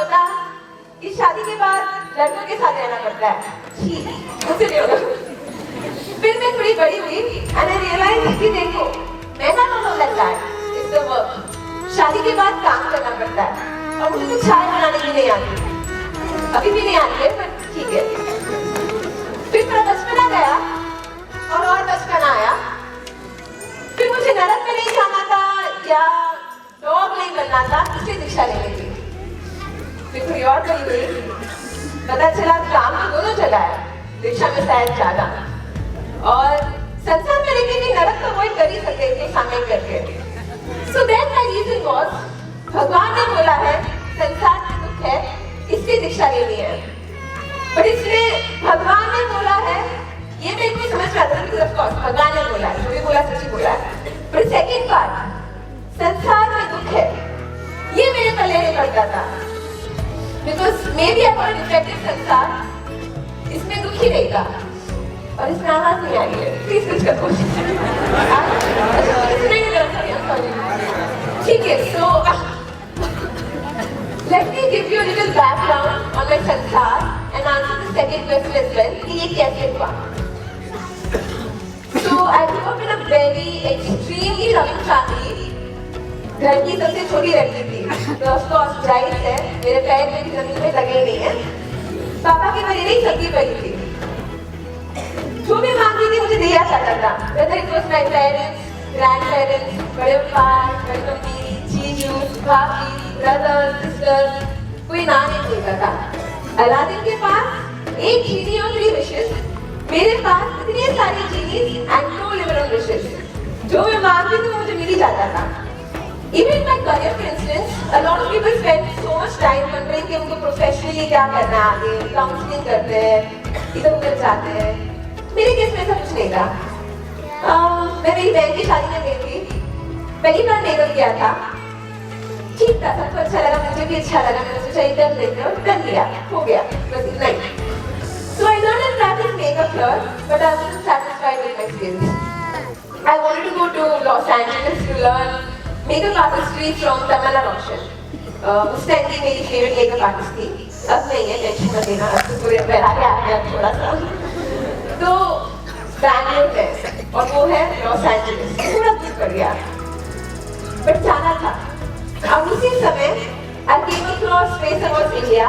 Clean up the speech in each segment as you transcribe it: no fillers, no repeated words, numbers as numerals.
बोला कि शादी के बाद लड़कों के साथ रहना पड़ता है। मुझसे नहीं होगा। फिर मैं थोड़ी बड़ी हुई एंड आई रियलाइज कि देखो मैं ना know like that it's the work. शादी के बाद काम करना पड़ता है और मुझे तो चाय बनाने की नहीं आती, अभी भी नहीं आती है, पर ठीक है। फिर मेरा बचपना गया और बचपना आया। फिर मुझे नरक में नहीं जाना था या डॉग नहीं बनना था, इसलिए दीक्षा लेनी थी। फिर थोड़ी और बड़ी हुई, पता चला काम तो दोनों जगह है, दीक्षा में शायद ज्यादा। और संसार में लेके भी नरक तो अवॉइड कर ही सकते थे सामने करके। So then my reason was, भगवान ने बोला है संसार में दुख है इसलिए दीक्षा लेनी है। बट इसमें भगवान ने बोला है ये मेरे को समझ में आता है, बिकॉज़ ऑफ कोर्स भगवान ने बोला है, जो भी बोला सच्ची बोला है। पर सेकंड पार्ट, संसार में दुख है, ये मेरे पल्ले नहीं पड़ता था। Because may be upon defective संसार, इसमें दुख ही नहीं था। और इसमें आवाज नहीं आ रही है, प्लीज कुछ करो। ठीक है, सो let me give you a little background on my संसार and answer the second question as well कि ये कैसे हुआ। So I grew up in a very extremely loving family. घर की सबसे छोटी लड़की थी, तो of course जाहिर है मेरे पैर में भी जमीन में लगे ही नहीं है। पापा की वजह नहीं सबकी बड़ी थी, जो भी मांगती थी मुझे दिया जाता था। Whether it was my parents, grandparents, बड़े पापा, बड़ी मम्मी, जीजू, भाभी, ब्रदर, सिस्टर, कोई ना नहीं पूछता था। अलादीन के पास एक जीनी और 3 विशेस, मेरे पास इतने सारे जीनीज एंड 2 लिमिटेड विशेस। जो मैं मांगती थी मुझे मिल ही जाता था। Even in my career, for instance, a lot of people spend so much time wondering कि उनको professionally क्या करना है आगे, counseling करते हैं, इधर उधर जाते हैं। मेरे केस में ऐसा कुछ नहीं था। मैं मेरी बहन की शादी में गई थी, पहली बार मेकअप किया था, ठीक था, सबको अच्छा लगा, मुझे भी अच्छा लगा, मैंने सोचा ये कर लेते हैं और कर लिया, हो गया, बस इतना ही। So I learned and practiced makeup here, but I wasn't satisfied with my skills. I wanted to go to Los Angeles to learn makeup artistry from Tamara Roshan. उस टाइम की मेरी फेवरेट मेकअप आर्टिस्ट थी, अब नहीं है, tension मत लेना, अब तो पूरे बहरा के आ गया थोड़ा सा। तो बैंगलोर है और वो है लॉस एंजलिस, थोड़ा दूर पड़ गया, बट जाना था। अब उसी समय I came across Face Awards India.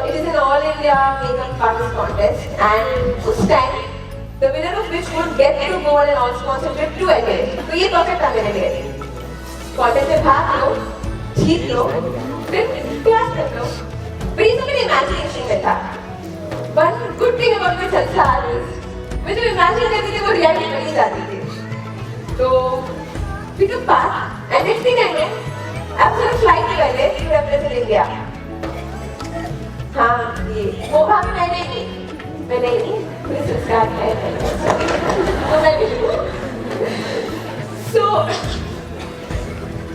It is an all-India makeup artist contest, and उस time the winner of which would get to go on an all-sponsor trip to LA. तो ये perfect था मेरे लिए। contest में भाग लो, जीत लो, फिर class कर लो। पर ये सब मेरे imagination में था। One good thing about my संसार is मैं जो imagine करती थी वो reality बनी जाती थी। तो we took part, and next thing I know, I was on a flight to LA to represent India. हाँ, ये वो भाभी मैंने नहीं, मेरे संस्कार है, वो मैं भी हूँ। So,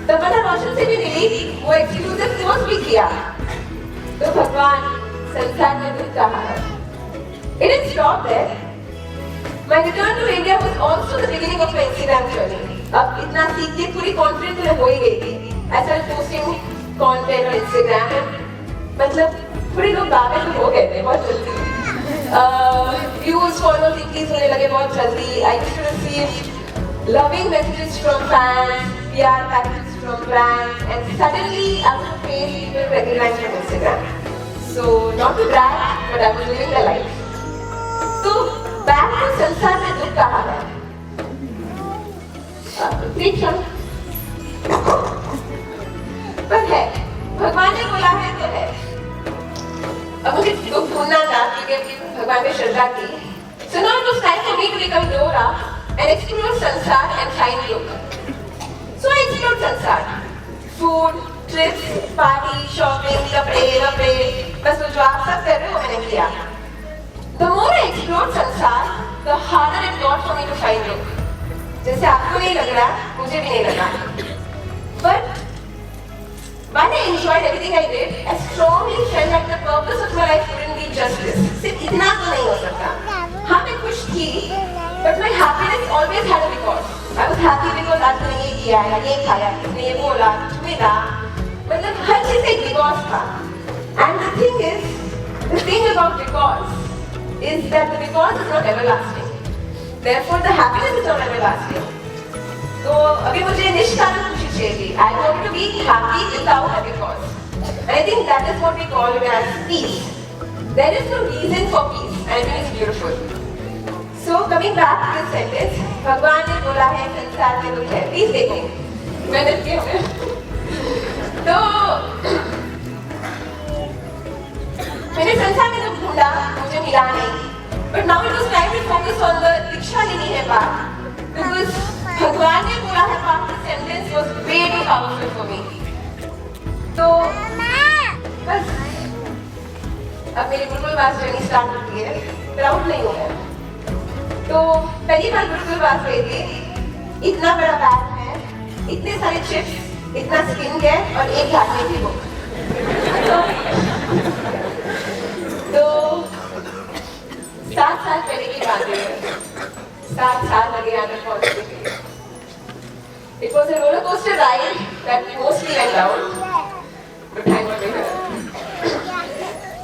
तमन्ना रोशन से भी मिली, वो एक्सक्लूसिव कोर्स भी किया। तो भगवान संसार में दुख कहा है। It didn't stop there. My return to India was also the beginning of my Instagram journey. अब इतना सीख के पूरी कॉन्फिडेंस में हो ही गई थी। I started posting content on Instagram, मतलब थोड़े लोग पागल हो गए थे बहुत जल्दी। Views, followers increase होने लगे बहुत जल्दी। I used to receive loving messages from fans, PR packages from brands, and suddenly I was a face people recognize from Instagram. So not to brag, but I was living the life. तो back to संसार में दुख कहा है। ठीक है, पर है, भगवान ने बोला है तो है। अब मुझे दुख ढूंढना था क्योंकि भगवान में श्रद्धा थी। So now it was time for me to become Dora and explore संसार and find look. So I explored संसार, food, trips, party, shopping, कपड़े, बस वो जो आप सब कर रहे हो मैंने किया। The more I explored संसार, the harder it got for me to find look. जैसे आपको नहीं लग रहा, मुझे भी नहीं लगा। But while I enjoyed everything I did, I strongly felt like the purpose of my life couldn't be just this. सिर्फ इतना तो नहीं हो सकता। हाँ मैं खुश थी, but my happiness always had a record. I was happy because आज मैंने ये किया है, ये खाया, इसने ये बोला, मिला। मतलब हर चीज का एक बिकॉज था. And the thing about because is that the because is not everlasting. Therefore, the happiness is not everlasting. So, अभी मुझे निष्कारण खुशी चाहिए. I want to be happy without a because. And I think that is what we call it as peace. There is no reason for peace, and I think it's beautiful. So, coming back to this sentence, भगवान ने बोला है संसार में दुख है. Please देखो, मैं लिखती हूँ. तो मैंने संसार में दुख ढूंढा, मुझे मिला नहीं. But now it was time to focus on the दीक्षा लेनी है बात. Because भगवान ने बोला है बात. The sentence was way too powerful for me. तो बस अब मेरी गुरुकुल वास जर्नी स्टार्ट होती है. प्राउड नहीं हूँ मैं. तो पहली बार गुरुकुल वास गई थी. इतना बड़ा बैग है, इतने सारे चिप्स, इतना स्किन केयर और एक घाटने की बुक. तो 7 साल पहले की बात है. 7 साल लगे आने पहुंचने के लिए. It was a roller coaster ride that mostly went down. But thank you.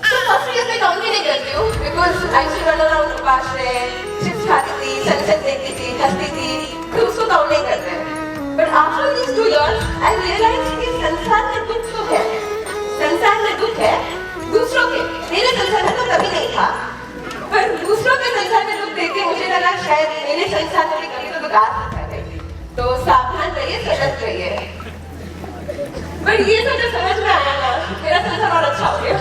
So first year मैं काउंट नहीं करती हूँ because I used to run around पास में चिप्स खाती थी, सनसेट देखती थी, हंसती थी, तो उसको काउंट नहीं करते. But after these 2 years, I realized कि संसार में दुख तो है. संसार में दुख है दूसरों के. मेरे संसार में तो कभी नहीं था. पर दूसरों के संसार में दुख देख के मुझे लगा शायद मेरे संसार में भी कभी तो दुख आ सकता है. तो सावधान रहिए, सतर्क रहिए. पर ये सब जब समझ में आया ना, मेरा संसार और अच्छा हो गया.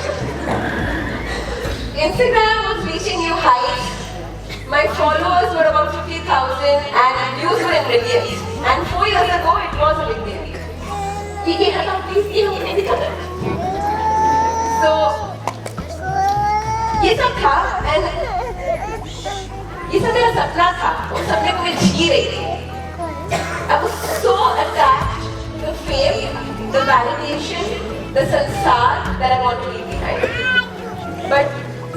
Instagram was reaching new heights. My followers were about 50,000 and views were in millions. And 4 years ago, it was a big deal. ये हटा प्लीज, ये नहीं दिखाता. So ये सब था and ये सब मेरा सपना था. उस सपने को मैं जी रही थी. I was so attached to the fame, the validation, the संसार that I want to leave behind. But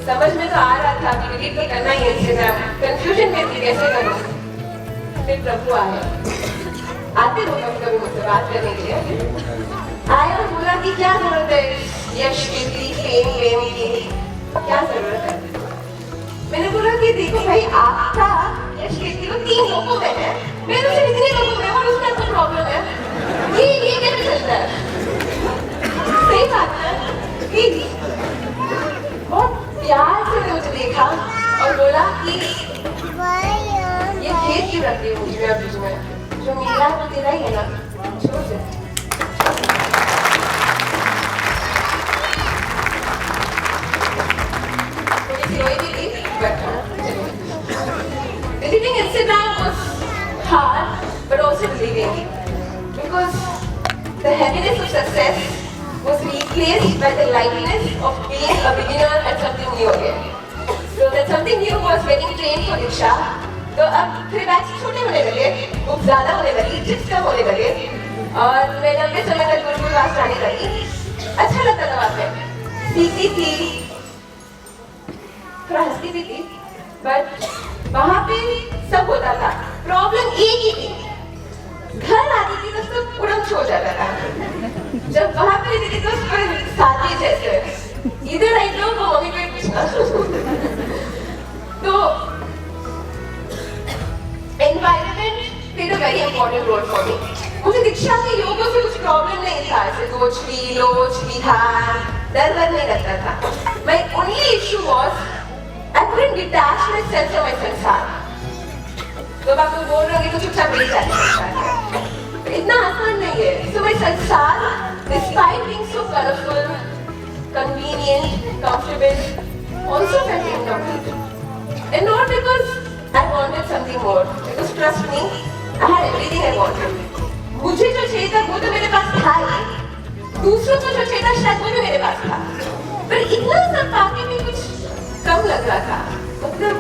समझ में तो आ रहा था कि डिलीट तो करना ही है Instagram. कंफ्यूजन में थी कैसे करूँ. फिर प्रभु आए. आते हो कभी मुझसे बात करने के लिए. आया और बोला कि क्या जरूरत है यश कीर्ति फेम की. क्या जरूरत है. मैंने बोला कि देखो भाई आपका यश कीर्ति तो 3 लोगों में है. मेरे से इतने लोगों में और उसमें तो प्रॉब्लम है. ये कैसे चलता है. सही बात है. बहुत प्यार से मुझे देखा और बोला कि ये खेत की रखी हुई है बीच में. जो मेरा वो तेरा ही है ना. छोड़ दे. Deleting Instagram was hard, but also relieving because the heaviness of success was replaced by the lightness of being a beginner at something new again. So that something new was getting trained for Diksha. तो अब फिर batch छोटे होने लगे, book ज़्यादा होने लगी, chips कम होने लगे और मैं लंबे समय तक गुरुकुल वास जाने लगी. अच्छा लगता था वहाँ पे. सीखती थी, थोड़ा हंसती भी थी, बट वहाँ पे सब होता था. प्रॉब्लम एक ही थी. घर आती थी तो सब उड़म छो जाता था. जब वहाँ पे रहती थी तो साथी जैसे इधर आई तो वो मम्मी को पूछना. तो environment played a very important role for me. मुझे दीक्षा के योगों से कुछ प्रॉब्लम नहीं था. ऐसे गोचरी, लोच, विहार, डर नहीं लगता था. My only issue was I couldn't detach myself from my संसार. तो आप लोग बोल रहे होंगे तो चुपचाप बैठ जाते हैं. इतना आसान नहीं है. So my संसार, despite being so colorful, convenient, comfortable, also felt incomplete. And not because I wanted something more. Because trust me, I had everything I wanted. मुझे जो चाहिए था वो तो मेरे पास था ही. दूसरों को जो चाहिए था शायद वो भी मेरे पास था. पर इतना सब पाके भी कुछ कम लग रहा था. मतलब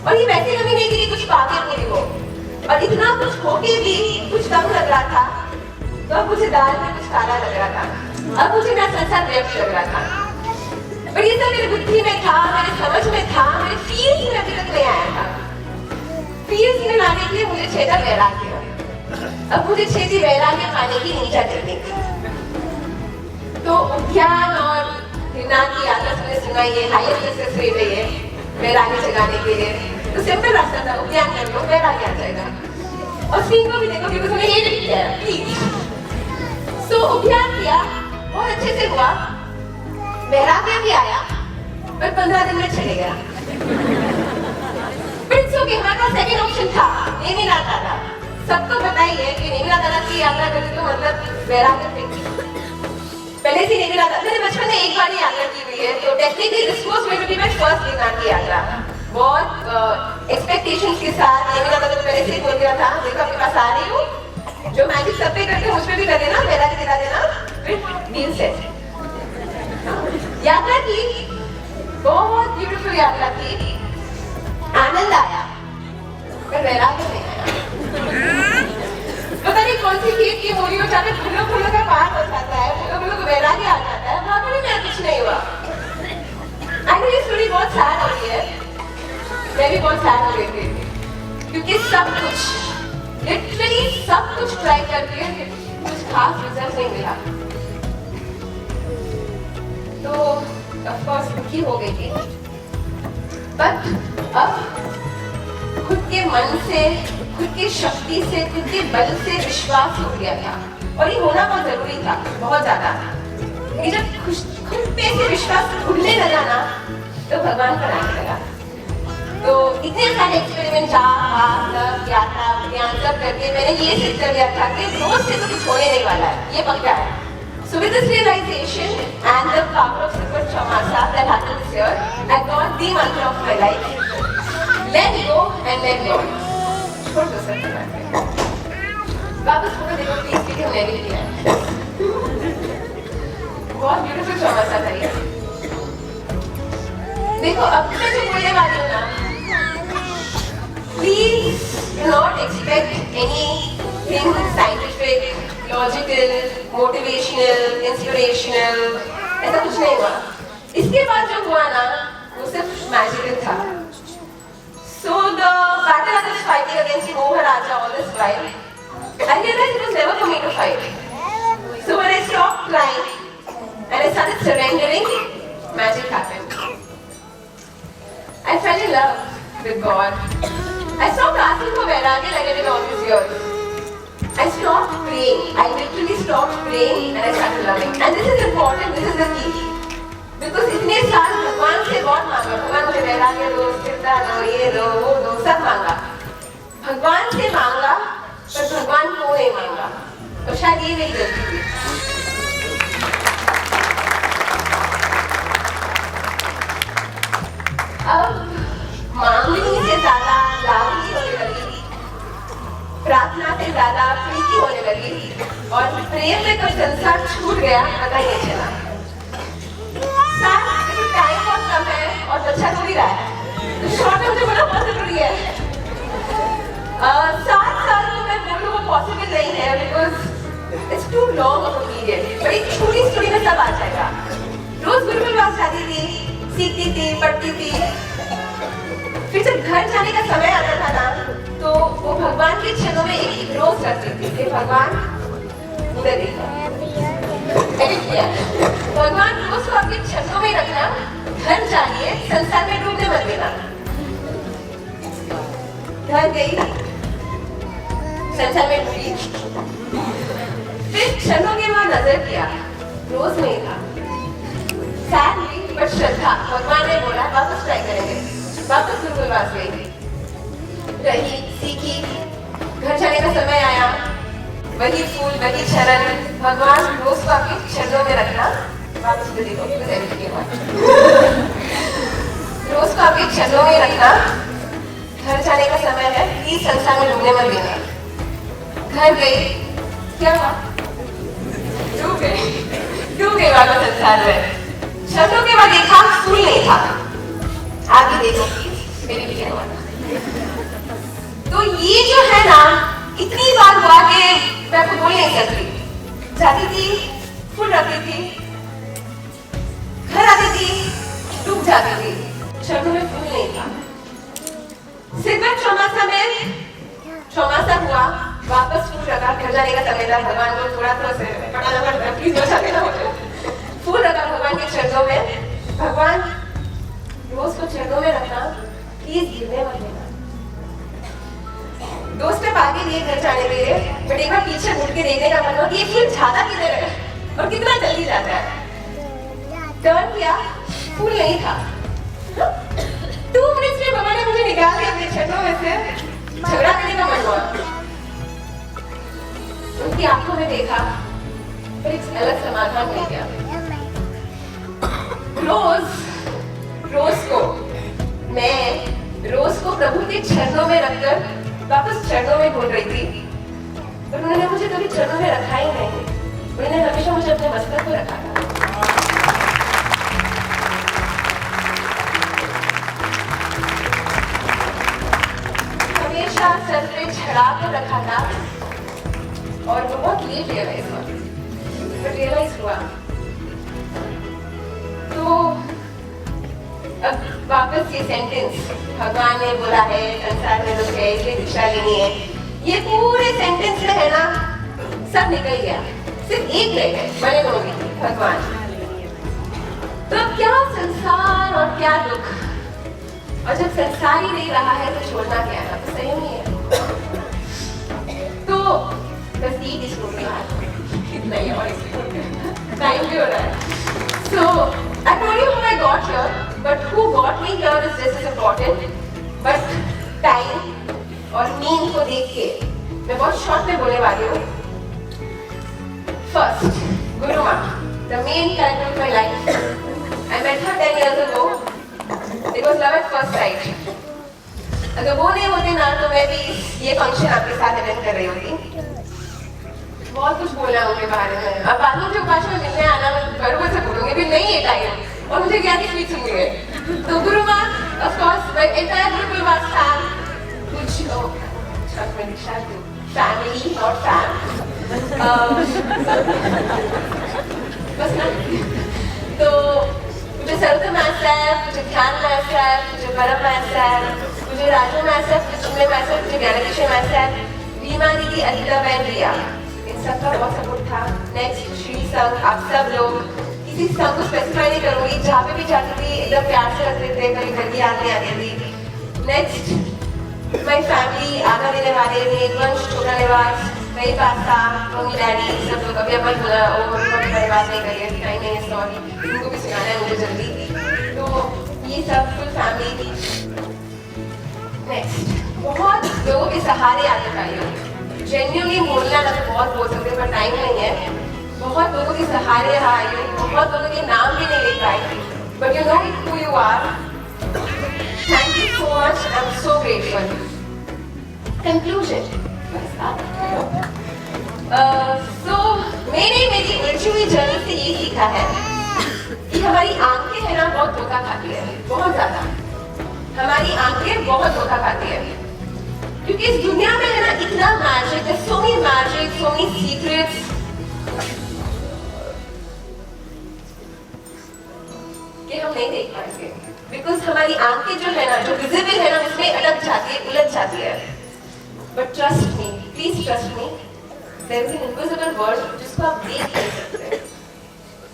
और ये वैसे कभी नहीं थी कि कुछ पाके पूरी हो. और इतना कुछ होके भी कुछ कम लग रहा था. तो अब मुझे दाल में कुछ काला लग रहा था. अब मुझे मेरा संसार व्यर्थ लग रहा था. पर ये सब मेरी बुद्धि में था, मेरे समझ में था, मेरे फील्स में अभी तक नहीं आया था. फील्स में लाने के लिए मुझे चाहिए वैराग्य. अब मुझे चाहिए वैराग्य पाने की नीचा टेक्निक. तो उद्यान और हिना की यात्रा तुमने सुना, ये हाईएस्ट सक्सेस रेट है ये वैराग्य जगाने के लिए। तो सिंपल रास्ता था, उद्यान कर लो वैराग्य आ जाएगा। और सीन को भी देखो क्योंकि तुमने ये नहीं किया प्लीज। सो उद्यान किया, बहुत अच्छे से हुआ, वैराग्य भी आया, पर 15 दिन में चले गया। के हमारे पास सेकंड ऑप्शन था, नेमिनाथ दादा। सबको पता ही है कि नेमिनाथ दादा की यात्रा करने का मतलब वैराग्य थी। पहले से नेमिनाथ दादा, मैंने बचपन में एक बार ही यात्रा की हुई है, तो technically this was going to be my first Neminath की यात्रा। बहुत एक्सपेक्टेशंस के साथ नेमिनाथ दादा को पहले से बोल दिया था, देखो आपके पास आ रही हूँ, जो मैजिक सब पे करते हैं मुझ पे भी कर देना, वैराग्य दिला देना, फिर डील सेट। यात्रा की, बहुत ब्यूटीफुल यात्रा थी, आनंद आया, पर वैराग्य नहीं आया। पता नहीं कौन सी चीज की मूली में जाके फूलों फूलों का पार हो जाता है, फूलों फूलों को वैराग्य आ जाता है, वहां पर भी मेरा कुछ नहीं हुआ। आई नो ये स्टोरी बहुत सैड हो रही है, मैं भी बहुत सैड हो रही थी, क्योंकि सब कुछ, लिटरली सब कुछ ट्राई करके कुछ खास रिजल्ट नहीं मिला। तो ऑफ कोर्स दुखी हो गई थी, बट अब खुद के मन से, खुद की शक्ति से, खुद के बल से विश्वास हो गया था, और ये होना बहुत जरूरी था, बहुत ज्यादा। ये जब खुद पे से विश्वास खुलने लगा ना, तो भगवान पर आने लगा। तो इतने सारे एक्सपेरिमेंट, यात्रा, ज्ञान सब करके मैंने ये सिद्ध कर लिया था कि रोज से तो कुछ होने नहीं वाला है, ये पक्का है। So with this realization and the power of Super Chamasa that happened this year, I got the mantra of my life: let go and let go. छोड़ दो सब वापस फोटो देखो प्लीज, क्योंकि हमने भी किया है। बहुत ब्यूटीफुल Chamasa था ये। देखो अब मैं जो बोलने वाली हूँ ना, please do not expect anything scientific, logical, motivational, inspirational, ऐसा कुछ नहीं हुआ। इसके बाद जो हुआ ना, वो सिर्फ मैजिकल था। So the battle I was fighting against Moharaja all this while, I realized it was never for me to fight. So when I stopped crying and I started surrendering, magic happened. I fell in love with God. I stopped asking for vairagya like I did all these years. I stopped praying. I literally stopped praying and I started loving. And this is important, this is the key. Because इतने साल भगवान से बहुत मांगा, भगवान मुझे वैराग्य दो, स्थिरता दो, ये दो, वो दो, सब मांगा। भगवान से मांगा, पर भगवान को नहीं मांगा। और शायद ये मेरी गलती थी। अब मांगने से ज्यादा लावनी होने लगी, प्रार्थना से ज्यादा प्रीति होने लगी, और प्रेम में कब संसार छूट गया पता ही नहीं चला। टाइम बहुत कम है और अच्छा हो भी रहा है, तो शॉर्ट में मुझे बोलना बहुत जरूरी है। 7 साल तो मैं बोलूँ वो पॉसिबल नहीं है, because it's too long of a period. But एक छोटी स्टोरी में सब आ जाएगा। रोज गुरु के पास जाती थी, सीखती थी, पढ़ती थी। फिर जब घर जाने का समय आता था ना, तो वो भगवान के चरणों में एक रोज रखती थी कि भगवान उधर देखो, भगवान रोज को आपके चरणों में रखना, घर जाइए, संसार में डूबने मत देना। घर गई, संसार में डूबी, फिर क्षणों के बाद नजर किया, रोज नहीं था। सैडली बट श्रद्धा, भगवान ने बोला वापस ट्राई करेंगे, वापस गुरु के पास गई, रही, सीखी, घर जाने का समय आया, वही फूल, वही चरण, भगवान रोज को आपके चरणों में रखना, वापस देखो रोज को आपके चरणों में रखना, घर जाने का समय है, प्लीज संसार में डूबने मत देना। घर गई, क्या हुआ? डूब गई वापस संसार में। शब्दों के बाद देखा फूल नहीं था, आगे देखो मेरी भी क्या हुआ। तो ये जो है ना, इतनी बार हुआ कि मैं आपको बोल नहीं सकती। जाती थी, फूल रखती थी, घर आती थी, डूब जाती थी, शब्दों में फूल नहीं था। सिद्ध चौमासा में चौमासा हुआ, वापस फूल रखा, घर जाने का समय था, भगवान को थोड़ा से पटाना पड़ता, प्लीज बचा देना मुझे। फूल रखा भगवान के चरणों में, भगवान रोज को चरणों में रखना, प्लीज गिरने मत देना। दो स्टेप आगे लिए घर जाने के लिए, बट एक बार पीछे मुड़ के देखने का मन हुआ कि ये फूल ज्यादा किधर है और कितना जल्दी जाता है। टर्न किया, फूल नहीं था। 2 मिनट्स में भगवान ने मुझे निकाल दिया अपने चरणों में से, झगड़ा करने का मन हुआ। उनकी आंखों में देखा, पर एक अलग समाधान मिल गया। रोज को प्रभु के चरणों में रखकर वापस चरणों में ढूंढ रही थी, पर उन्होंने मुझे कभी चरणों में रखा ही नहीं। उन्होंने हमेशा मुझे अपने मस्तक पर रखा था। हमेशा सर पे चढ़ा कर रखा था और बहुत लेट रियलाइज हुआ। तो अब वापस ये सेंटेंस, भगवान ने बोला है संसार में लोग है, ये दिशा लेनी है, ये पूरे सेंटेंस में है ना, सब निकल गया। सिर्फ एक रह गए, बने लोग भगवान। तो क्या संसार और क्या दुख, और जब संसार ही नहीं रहा है तो छोड़ना क्या है, तो सही नहीं है। तो बस ये इतना ही और टाइम भी हो रहा है। So I told you how I got here, but who got me here is just as important. But time और मीन को देख के मैं बहुत शॉर्ट में बोलने वाली हूँ। First, Guru Ma, the main character of my life. I met her 10 years ago. It was love at first sight. अगर वो नहीं होते ना तो मैं भी ये फंक्शन आपके साथ अटेंड कर रही होती। बहुत कुछ बोलना है उनके बारे में। अब बाद में जो भाषा में मिलने आना, मैं बरोबर से बोलूंगी, फिर नहीं है टाइम और मुझे क्या की स्पीच सुननी है। तो गुरु माँ, of course, my entire group was fam. कुछ trust me, Disha, family, not fam. बस ना। तो मुझे सरुता मैथ है, मुझे ध्यान मैथ है, मुझे परम मैथ है, मुझे राजू मैथ है, मुझे चिन्मय मैथ है, मुझे ज्ञानकिशन मैथ है, रीमा दीदी, अनिता बहन, रिया, इन सबका बहुत सपोर्ट था। नेक्स्ट श्री संघ, आप सब लोग, किसी संघ को स्पेसिफाई नहीं करूंगी, जहाँ पे भी जाती थी एकदम प्यार से रखते थे, कभी घर की याद नहीं आती थी। नेक्स्ट माय फैमिली, आधा देने वाले नीलवंश, छोटा निवास, कई पासा, मम्मी डैडी, सब लोग। अभी अपन बोला ओ मम्मी पापा की बात नहीं करिए, टाइम नहीं है, सॉरी, उनको भी सुनाना है मुझे जल्दी। तो ये सब फुल फैमिली थी। नेक्स्ट, बहुत लोगों के सहारे आदत आई हो, जेन्युइनली बोलना ना तो बहुत बोल सकते पर टाइम नहीं है। बहुत लोगों के सहारे आई हो, बहुत लोगों के नाम भी नहीं लिख पाई, but you know who you are. Thank you so much, I am so grateful. Conclusion, मैंने मेरी उलझी हुई जर्नी से ये सीखा है कि हमारी आंखें है ना बहुत धोखा खाती है, बहुत ज्यादा। हमारी आंखें बहुत धोखा खाती है, क्योंकि इस दुनिया में है ना इतना मैजिक है, so many secrets। कि हम नहीं देख पाएंगे, बिकॉज हमारी आंखें जो है ना, जो विजिबल है ना, उसमें अटक जाती है, उलझ जाती है। But trust me, please trust me, there is an invisible world जिसको आप देख नहीं सकते,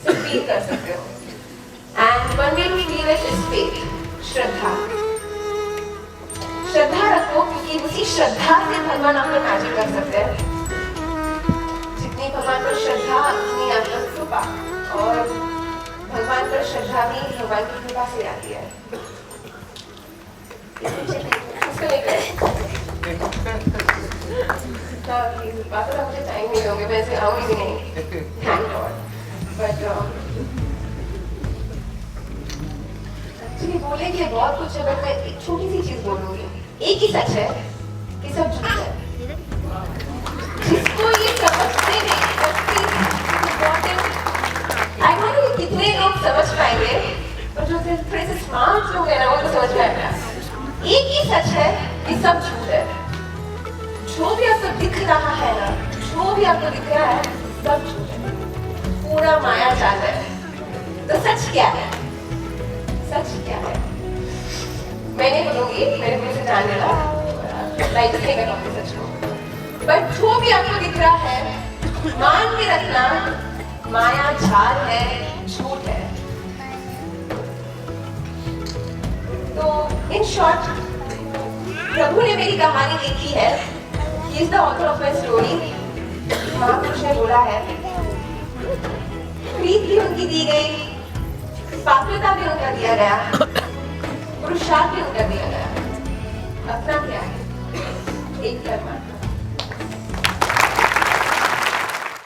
सिर्फ फील कर सकते हो। And one way to feel it is faith, श्रद्धा। श्रद्धा रखो, क्योंकि उसी श्रद्धा से भगवान आपको मैजिक कर सकते हैं। जितनी भगवान पर श्रद्धा उतनी आपको कृपा, और भगवान पर श्रद्धा भी भगवान की कृपा से आती है। बात मुझे टाइम नहीं दोगे, वैसे आऊंगी भी नहीं, थैंक गॉड। बट एक्चुअली बोले कि बहुत कुछ है, बट मैं एक छोटी सी चीज बोलूंगी। एक ही सच है कि सब झूठ है। जिसको ये समझते नहीं, आई डोंट नो कितने लोग समझ पाएंगे, और जो थोड़े से स्मार्ट लोग हैं ना, वो तो समझ पाएंगे। एक ही सच है कि सब झूठ है। जो भी आपको दिख रहा है ना, जो भी आपको दिख रहा है, सब झूठ है, पूरा माया जाल है। तो सच क्या है? सच क्या है? मैं नहीं बोलूंगी, मेरे मुझे जान लेना, लाइक नहीं कर पाऊंगी सच को। बट जो भी आपको दिख रहा है, मान के रखना माया झाल है, झूठ है। तो इन शॉर्ट प्रभु ने मेरी कहानी लिखी है। He is the author of my story। महापुरुष ने बोला है, प्रीत भी उनकी दी गई, पात्रता भी उनका दिया गया, पुरुषार्थ भी उनका दिया गया। अपना क्या है? एक कर्म।